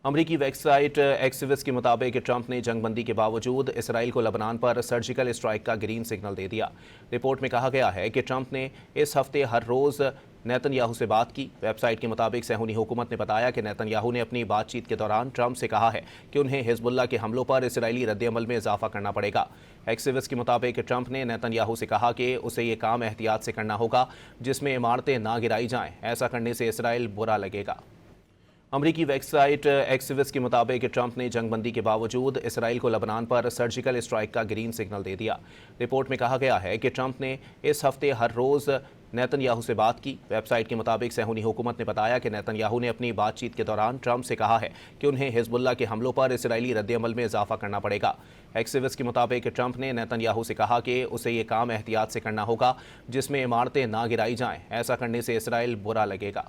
अमरीकी वेबसाइट एक्सिविस के मुताबिक ट्रंप ने जंगबंदी के बावजूद इसराइल को लबनान पर सर्जिकल स्ट्राइक का ग्रीन सिग्नल दे दिया। रिपोर्ट में कहा गया है कि ट्रंप ने इस हफ्ते हर रोज़ नेतन्याहू से बात की। वेबसाइट के मुताबिक सहूनी हुकूमत ने बताया कि नेतन्याहू ने अपनी बातचीत के दौरान ट्रंप से कहा है कि उन्हें हिजबुल्लाह के हमलों पर इसराइली रद्दअमल में इजाफा करना पड़ेगा। एक्सिविस के मुताबिक ट्रंप ने नेतन्याहू से कहा कि उसे ये काम एहतियात से करना होगा जिसमें इमारतें ना गिराई जाएं। ऐसा करने से इसराइल बुरा लगेगा। अमरीकी वेबसाइट एक्सिविस के मुताबिक ट्रंप ने जंगबंदी के बावजूद इसराइल को लबनान पर सर्जिकल स्ट्राइक का ग्रीन सिग्नल दे दिया। रिपोर्ट में कहा गया है कि ट्रंप ने इस हफ्ते हर रोज़ नेतन्याहू से बात की। वेबसाइट के मुताबिक सहूनी हुकूमत ने बताया कि नेतन्याहू ने अपनी बातचीत के दौरान ट्रंप से कहा है कि उन्हें हिजबुल्लाह के हमलों पर इसराइली रद्दअमल में इजाफा करना पड़ेगा। एक्सिविस के मुताबिक ट्रंप ने नेतन्याहू से कहा कि उसे ये काम एहतियात से करना होगा जिसमें इमारतें ना गिराई जाएं। ऐसा करने से इसराइल बुरा लगेगा।